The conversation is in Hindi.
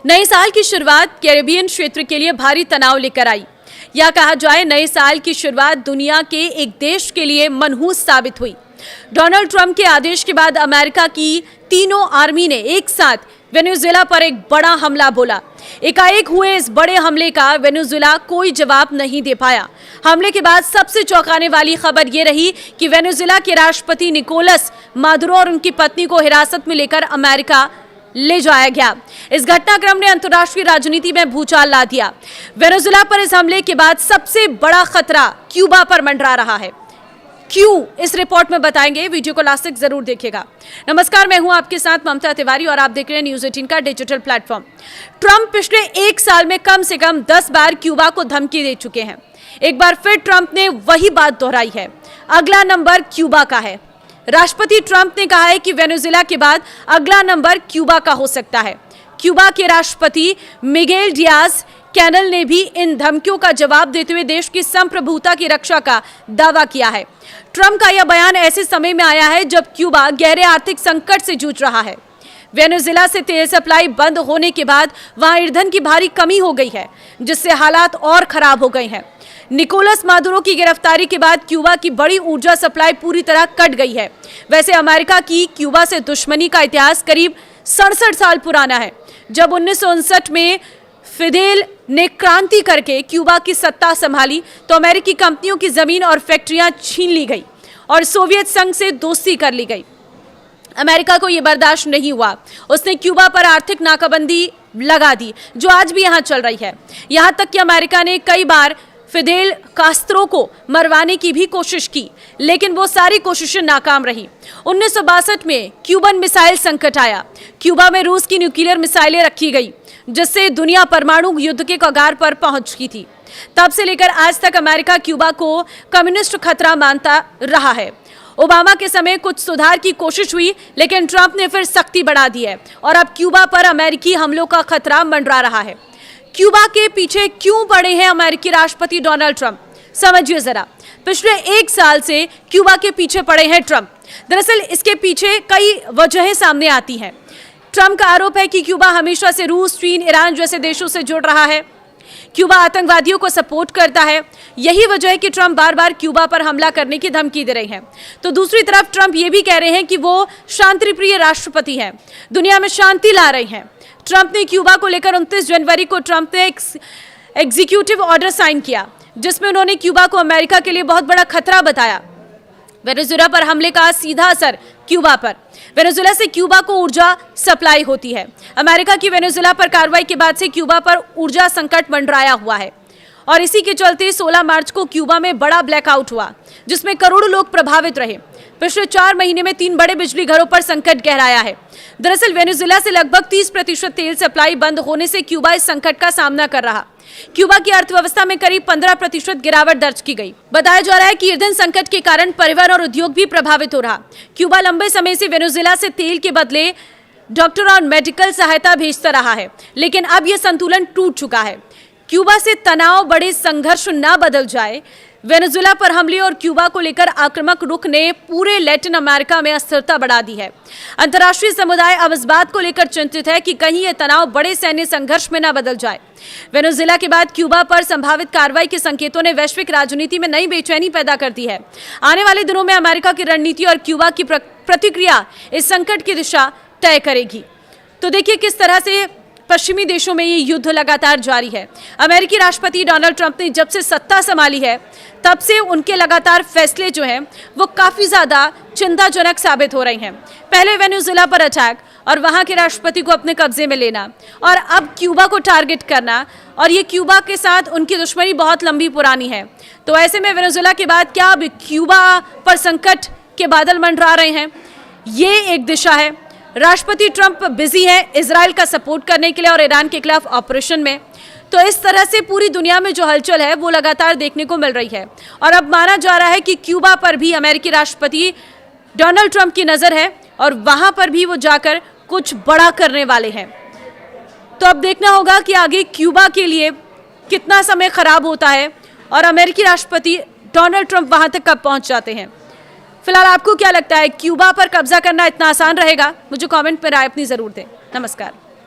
नए साल की शुरुआत कैरेबियन क्षेत्र के लिए भारी तनाव लेकर आई। या कहा जाए नए साल की शुरुआत दुनिया के एक देश के लिए मनहूस साबित हुई। डोनाल्ड ट्रंप के आदेश के बाद अमेरिका की तीनों आर्मी ने एक साथ वेनेजुएला पर एक बड़ा हमला बोला। एकाएक हुए इस बड़े हमले का वेनेजुएला कोई जवाब नहीं दे पाया। हमले के बाद सबसे चौंकाने वाली खबर ये रही कि वेनेजुएला के राष्ट्रपति निकोलस मादुरो और उनकी पत्नी को हिरासत में लेकर अमेरिका ले जाया गया। इस घटनाक्रम ने अंतर्राष्ट्रीय राजनीति में भूचाल ला दिया। वेनेजुएला पर इस हमले के बाद सबसे बड़ा खतरा क्यूबा पर मंडरा रहा है। क्यों, इस रिपोर्ट में बताएंगे। वीडियो को लास्ट तक जरूर देखिएगा। नमस्कार, मैं हूं आपके साथ ममता तिवारी और आप देख रहे हैं न्यूज़ 18 का डिजिटल प्लेटफॉर्म। ट्रंप पिछले एक साल में कम से कम 10 बार क्यूबा को धमकी दे चुके हैं। एक बार फिर ट्रंप ने वही बात दोहराई है। अगला नंबर क्यूबा का है। राष्ट्रपति ट्रंप ने कहा है कि वेनेजुएला के बाद अगला नंबर क्यूबा का हो सकता है। क्यूबा के राष्ट्रपति मिगेल डियाज कैनल ने भी इन धमकियों का जवाब देते हुए देश की संप्रभुता की रक्षा का दावा किया है। ट्रंप का यह बयान ऐसे समय में आया है जब क्यूबा गहरे आर्थिक संकट से जूझ रहा है। वेनेजुएला से तेल सप्लाई बंद होने के बाद वहां ईंधन की भारी कमी हो गई है, जिससे हालात और खराब हो गए हैं। निकोलस मादुरो की गिरफ्तारी के बाद क्यूबा की बड़ी ऊर्जा सप्लाई पूरी तरह कट गई है। वैसे अमेरिका की क्यूबा से दुश्मनी का इतिहास करीब 67 साल पुराना है। जब 1959 में फिदेल ने क्रांति करके क्यूबा की सत्ता संभाली तो अमेरिकी कंपनियों की जमीन और फैक्ट्रियां छीन ली गई और सोवियत संघ से दोस्ती कर ली गई। अमेरिका को यह बर्दाश्त नहीं हुआ। उसने क्यूबा पर आर्थिक नाकाबंदी लगा दी, जो आज भी यहां चल रही है। यहां तक कि अमेरिका ने कई बार फिदेल कास्त्रो को मरवाने की भी कोशिश की, लेकिन वो सारी कोशिशें नाकाम रही। 1962 में क्यूबन मिसाइल संकट आया। क्यूबा में रूस की न्यूक्लियर मिसाइलें रखी गई, जिससे दुनिया परमाणु युद्ध के कगार पर पहुंच चुकी थी। तब से लेकर आज तक अमेरिका क्यूबा को कम्युनिस्ट खतरा मानता रहा है। ओबामा के समय कुछ सुधार की कोशिश हुई, लेकिन ट्रंप ने फिर सख्ती बढ़ा दी है और अब क्यूबा पर अमेरिकी हमलों का खतरा मंडरा रहा है। क्यूबा के पीछे क्यों पड़े हैं अमेरिकी राष्ट्रपति डोनाल्ड ट्रंप? समझिए जरा। पिछले एक साल से क्यूबा के पीछे पड़े हैं ट्रंप। दरअसल इसके पीछे कई वजहें सामने आती हैं। ट्रंप का आरोप है कि क्यूबा हमेशा से रूस, चीन, ईरान जैसे देशों से जुड़ रहा है। क्यूबा आतंकवादियों को सपोर्ट करता है। यही वजह है कि ट्रंप बार बार क्यूबा पर हमला करने की धमकी दे रहे हैं। तो दूसरी तरफ ट्रंप ये भी कह रहे हैं कि वो शांतिप्रिय राष्ट्रपति हैं, दुनिया में शांति ला रहे हैं। ट्रंप ने क्यूबा को लेकर 29 जनवरी को ट्रंप ने एक एग्जीक्यूटिव ऑर्डर साइन किया, जिसमें उन्होंने क्यूबा को अमेरिका के लिए बहुत बड़ा खतरा बताया। वेनेजुएला पर हमले का सीधा असर क्यूबा पर। वेनेजुएला से क्यूबा को ऊर्जा सप्लाई होती है। अमेरिका की वेनेजुएला पर कार्रवाई के बाद से क्यूबा पर ऊर्जा संकट मंडराया हुआ है और इसी के चलते 16 मार्च को क्यूबा में बड़ा ब्लैकआउट हुआ, जिसमें करोड़ों लोग प्रभावित रहे। पिछले 4 महीने में 3 बड़े बिजली घरों पर संकट गहराया है। दरअसल वेनेजुएला से लगभग 30% तेल सप्लाई बंद होने से क्यूबा इस संकट का सामना कर रहा। क्यूबा की अर्थव्यवस्था में करीब 15% गिरावट दर्ज की गई। बताया जा रहा है कि ईंधन संकट के कारण परिवहन और उद्योग भी प्रभावित हो रहा। क्यूबा लंबे समय से वेनेजुएला से तेल के बदले डॉक्टर और मेडिकल सहायता भेजता रहा है, लेकिन अब यह संतुलन टूट चुका है। क्यूबा से तनाव बड़े संघर्ष न बदल जाए। वेनेजुएला पर हमले और क्यूबा को लेकर आक्रामक रुख ने पूरे लैटिन अमेरिका में अस्थिरता बढ़ा दी है। अंतर्राष्ट्रीय समुदाय अब इस बात को लेकर चिंतित है कि कहीं यह तनाव बड़े सैन्य संघर्ष में न बदल जाए। वेनेजुएला के बाद क्यूबा पर संभावित कार्रवाई के संकेतों ने वैश्विक राजनीति में नई बेचैनी पैदा कर दी है। आने वाले दिनों में अमेरिका की रणनीति और क्यूबा की प्रतिक्रिया इस संकट की दिशा तय करेगी। तो देखिए किस तरह से पश्चिमी देशों में ये युद्ध लगातार जारी है। अमेरिकी राष्ट्रपति डोनाल्ड ट्रंप ने जब से सत्ता संभाली है, तब से उनके लगातार फैसले जो हैं वो काफ़ी ज़्यादा चिंताजनक साबित हो रहे हैं। पहले वेनेजुएला पर अटैक और वहाँ के राष्ट्रपति को अपने कब्जे में लेना, और अब क्यूबा को टारगेट करना, और ये क्यूबा के साथ उनकी दुश्मनी बहुत लंबी पुरानी है। तो ऐसे में वेनेजुएला के बाद क्या अब क्यूबा पर संकट के बादल मंडरा रहे हैं? ये एक दिशा है। राष्ट्रपति ट्रंप बिजी है इजराइल का सपोर्ट करने के लिए और ईरान के खिलाफ ऑपरेशन में। तो इस तरह से पूरी दुनिया में जो हलचल है वो लगातार देखने को मिल रही है और अब माना जा रहा है कि क्यूबा पर भी अमेरिकी राष्ट्रपति डोनाल्ड ट्रंप की नज़र है और वहां पर भी वो जाकर कुछ बड़ा करने वाले हैं। तो अब देखना होगा कि आगे क्यूबा के लिए कितना समय खराब होता है और अमेरिकी राष्ट्रपति डोनाल्ड ट्रंप वहां तक कब पहुंच जाते हैं। फिलहाल आपको क्या लगता है, क्यूबा पर कब्जा करना इतना आसान रहेगा? मुझे कमेंट में राय अपनी जरूर दें। नमस्कार।